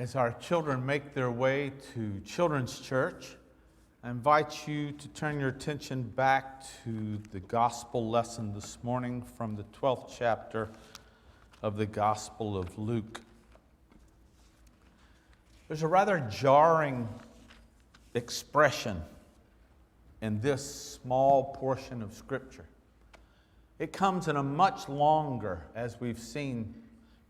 As our children make their way to Children's Church, I invite you to turn your attention back to the gospel lesson this morning from the 12th chapter of the Gospel of Luke. There's a rather jarring expression in this small portion of Scripture. It comes in a much longer, as we've seen,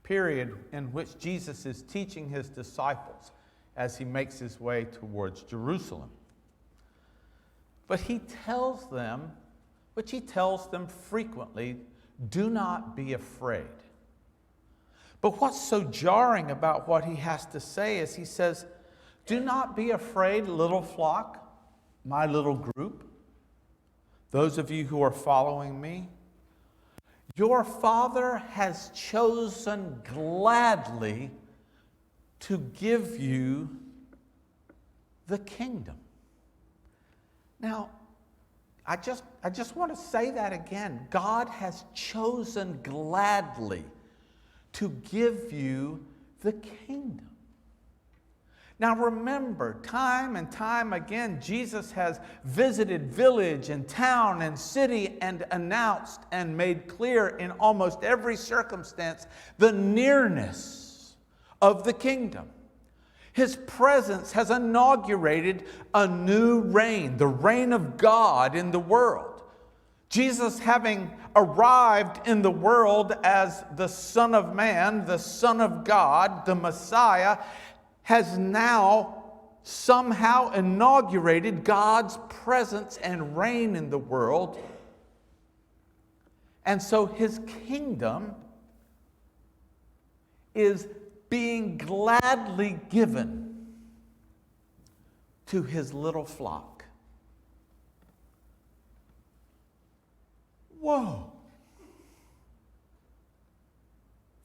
period in which Jesus is teaching his disciples as he makes his way towards Jerusalem. But he tells them, which he tells them frequently, do not be afraid. But what's so jarring about what he has to say is he says, do not be afraid, little flock, my little group, those of you who are following me. Your Father has chosen gladly to give you the kingdom. Now, I just want to say that again. God has chosen gladly to give you the kingdom. Now remember, time and time again, Jesus has visited village and town and city and announced and made clear in almost every circumstance the nearness of the kingdom. His presence has inaugurated a new reign, the reign of God in the world. Jesus, having arrived in the world as the Son of Man, the Son of God, the Messiah, has now somehow inaugurated God's presence and reign in the world. And so his kingdom is being gladly given to his little flock. Whoa.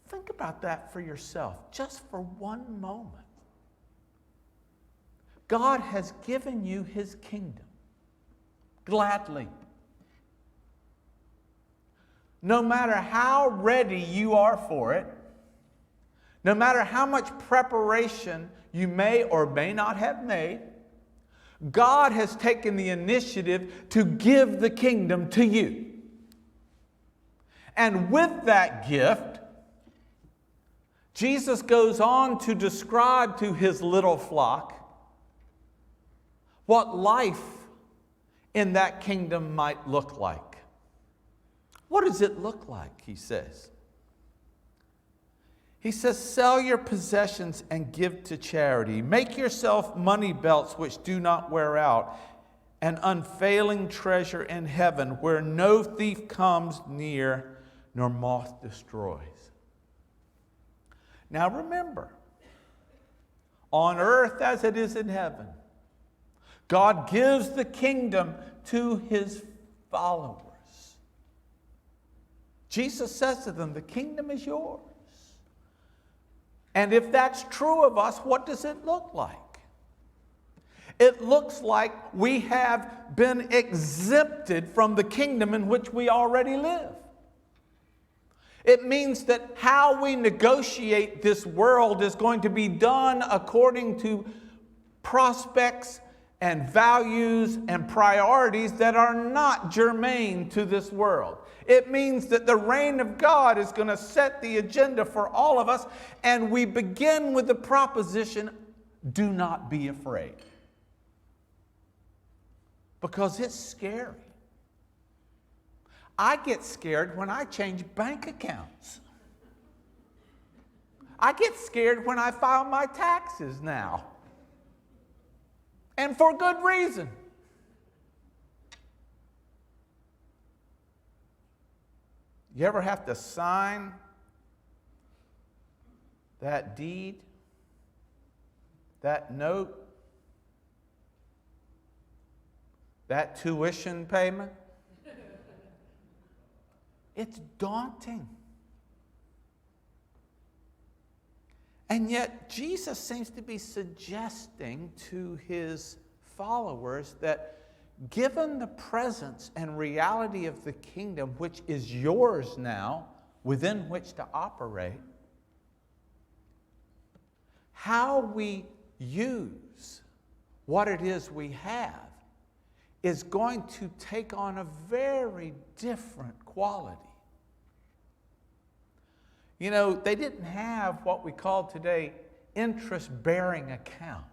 Think about that for yourself, just for one moment. God has given you his kingdom gladly. No matter how ready you are for it, no matter how much preparation you may or may not have made, God has taken the initiative to give the kingdom to you. And with that gift, Jesus goes on to describe to his little flock what life in that kingdom might look like. What does it look like, he says? He says, sell your possessions and give to charity. Make yourself money belts which do not wear out, an unfailing treasure in heaven where no thief comes near nor moth destroys. Now remember, on earth as it is in heaven, God gives the kingdom to his followers. Jesus says to them, the kingdom is yours. And if that's true of us, what does it look like? It looks like we have been exempted from the kingdom in which we already live. It means that how we negotiate this world is going to be done according to prospects and values and priorities that are not germane to this world. It means that the reign of God is going to set the agenda for all of us, and we begin with the proposition, do not be afraid. Because it's scary. I get scared when I change bank accounts. I get scared when I file my taxes now. And for good reason. You ever have to sign that deed, that note, that tuition payment? It's daunting. And yet, Jesus seems to be suggesting to his followers that given the presence and reality of the kingdom, which is yours now, within which to operate, how we use what it is we have is going to take on a very different quality. You know, they didn't have what we call today interest-bearing accounts.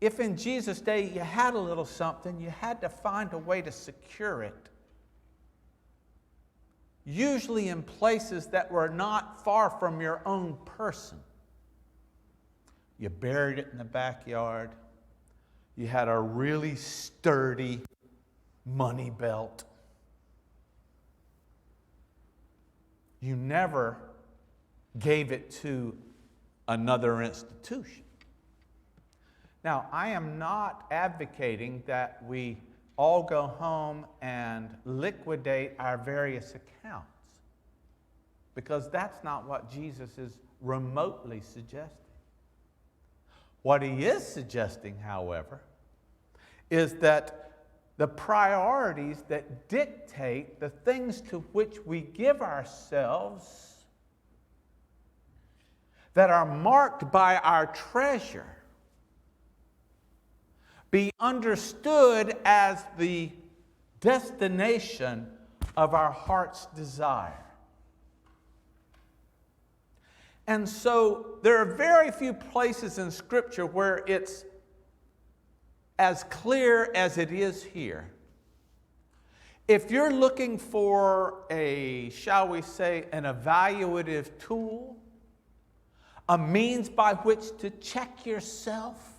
If in Jesus' day you had a little something, you had to find a way to secure it. Usually in places that were not far from your own person. You buried it in the backyard. You had a really sturdy money belt. You never gave it to another institution. Now, I am not advocating that we all go home and liquidate our various accounts, because that's not what Jesus is remotely suggesting. What he is suggesting, however, is that the priorities that dictate the things to which we give ourselves, that are marked by our treasure, be understood as the destination of our heart's desire. And so there are very few places in Scripture where it's as clear as it is here. If you're looking for a, shall we say, an evaluative tool, a means by which to check yourself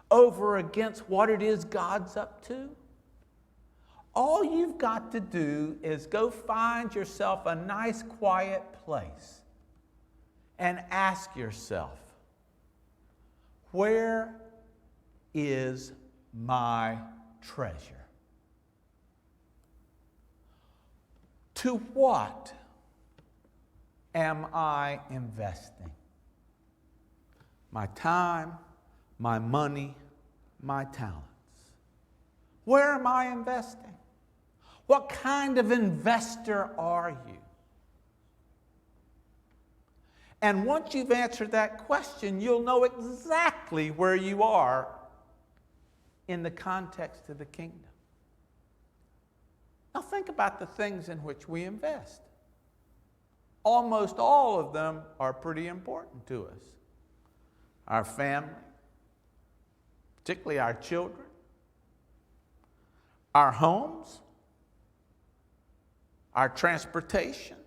over against what it is God's up to, all you've got to do is go find yourself a nice quiet place and ask yourself, where is my treasure? To what am I investing? My time, my money, my talents. Where am I investing? What kind of investor are you? And once you've answered that question, you'll know exactly where you are in the context of the kingdom. Now think about the things in which we invest. Almost all of them are pretty important to us. Our family, particularly our children, our homes, our transportation,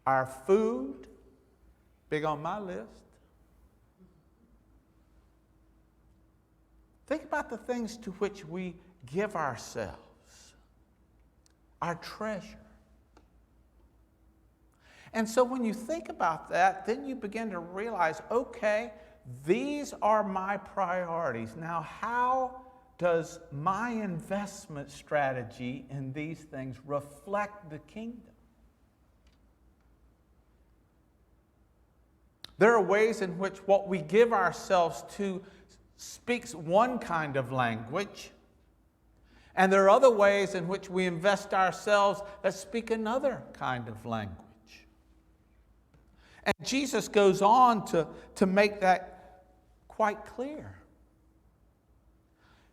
our food, big on my list. Think about the things to which we give ourselves, our treasure. And so when you think about that, then you begin to realize, okay, these are my priorities. Now, how does my investment strategy in these things reflect the kingdom? There are ways in which what we give ourselves to speaks one kind of language, and there are other ways in which we invest ourselves that speak another kind of language. And Jesus goes on to make that quite clear.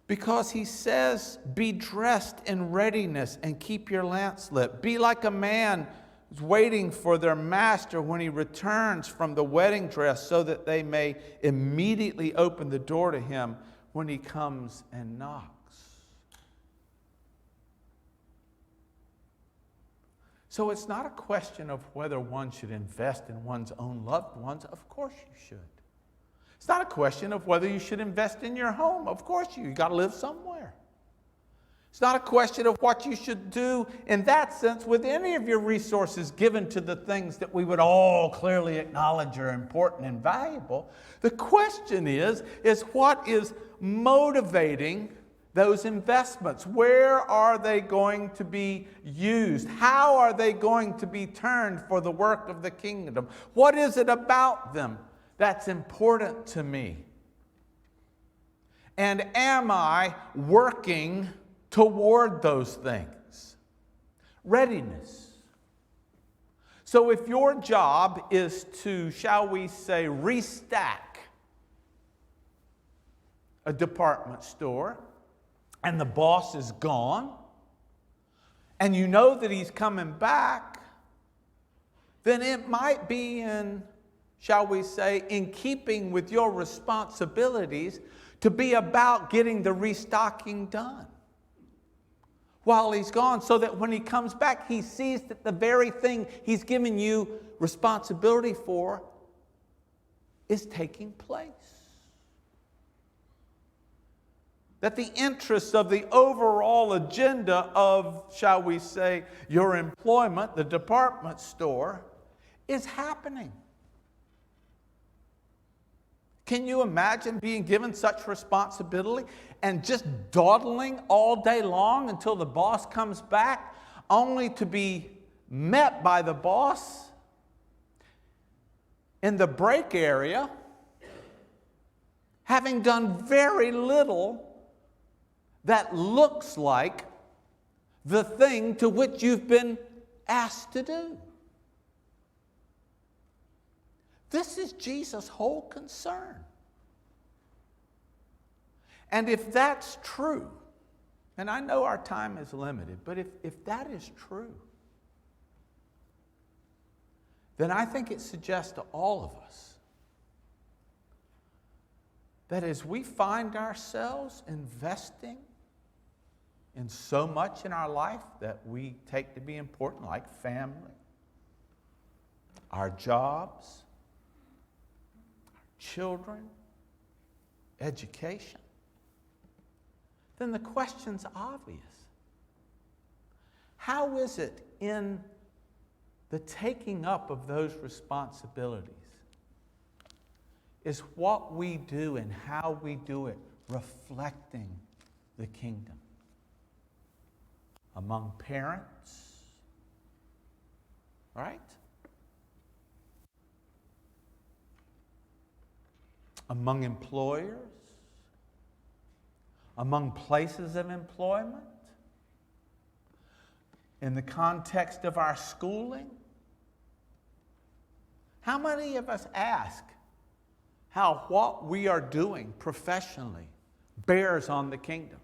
Because he says, be dressed in readiness and keep your lamps lit. Be like a man who's waiting for their master when he returns from the wedding dress, so that they may immediately open the door to him when he comes and knocks. So it's not a question of whether one should invest in one's own loved ones. Of course you should. It's not a question of whether you should invest in your home. Of course you got to live somewhere. It's not a question of what you should do in that sense with any of your resources given to the things that we would all clearly acknowledge are important and valuable. The question is what is motivating those investments? Where are they going to be used? How are they going to be turned for the work of the kingdom? What is it about them that's important to me? And am I working toward those things? Readiness. So if your job is to, shall we say, restack a department store, and the boss is gone, and you know that he's coming back, then it might be in, shall we say, in keeping with your responsibilities to be about getting the restocking done while he's gone, so that when he comes back, he sees that the very thing he's given you responsibility for is taking place. That the interests of the overall agenda of, shall we say, your employment, the department store, is happening. Can you imagine being given such responsibility and just dawdling all day long until the boss comes back, only to be met by the boss in the break area, having done very little that looks like the thing to which you've been asked to do? This is Jesus' whole concern. And if that's true, and I know our time is limited, but if that is true, then I think it suggests to all of us that as we find ourselves investing in so much in our life that we take to be important, like family, our jobs, children, education, then the question's obvious. How is it in the taking up of those responsibilities is what we do and how we do it reflecting the kingdom? Among parents, right? Among employers, among places of employment, in the context of our schooling. How many of us ask how what we are doing professionally bears on the kingdom?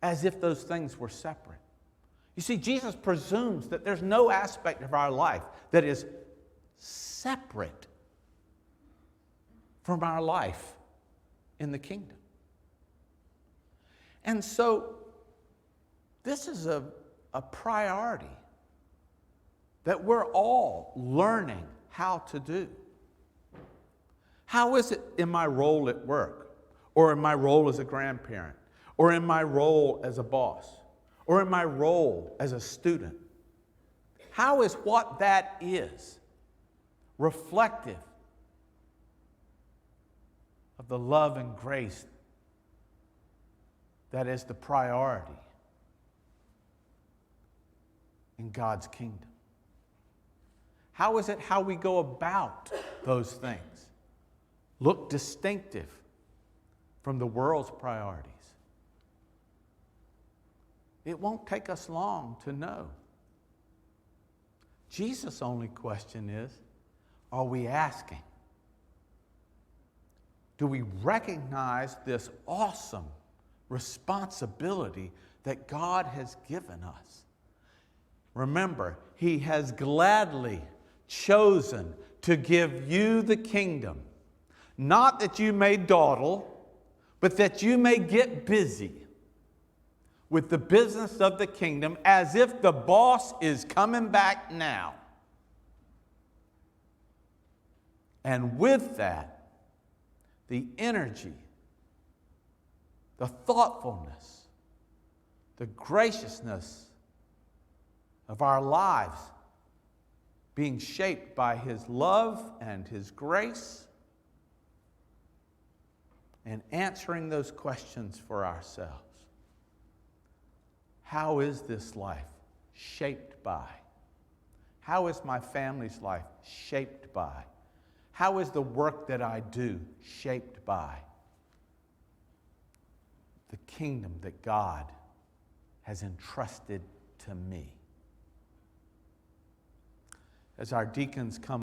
As if those things were separate. You see, Jesus presumes that there's no aspect of our life that is separate from our life in the kingdom. And so, this is a priority that we're all learning how to do. How is it in my role at work, or in my role as a grandparent, or in my role as a boss, or in my role as a student? How is what that is reflective of the love and grace that is the priority in God's kingdom? How is it how we go about those things look distinctive from the world's priorities? It won't take us long to know. Jesus' only question is, are we asking? Do we recognize this awesome responsibility that God has given us? Remember, He has gladly chosen to give you the kingdom, not that you may dawdle, but that you may get busy with the business of the kingdom as if the boss is coming back now. And with that, the energy, the thoughtfulness, the graciousness of our lives being shaped by His love and His grace, and answering those questions for ourselves. How is this life shaped by? How is my family's life shaped by? How is the work that I do shaped by the kingdom that God has entrusted to me? as our deacons come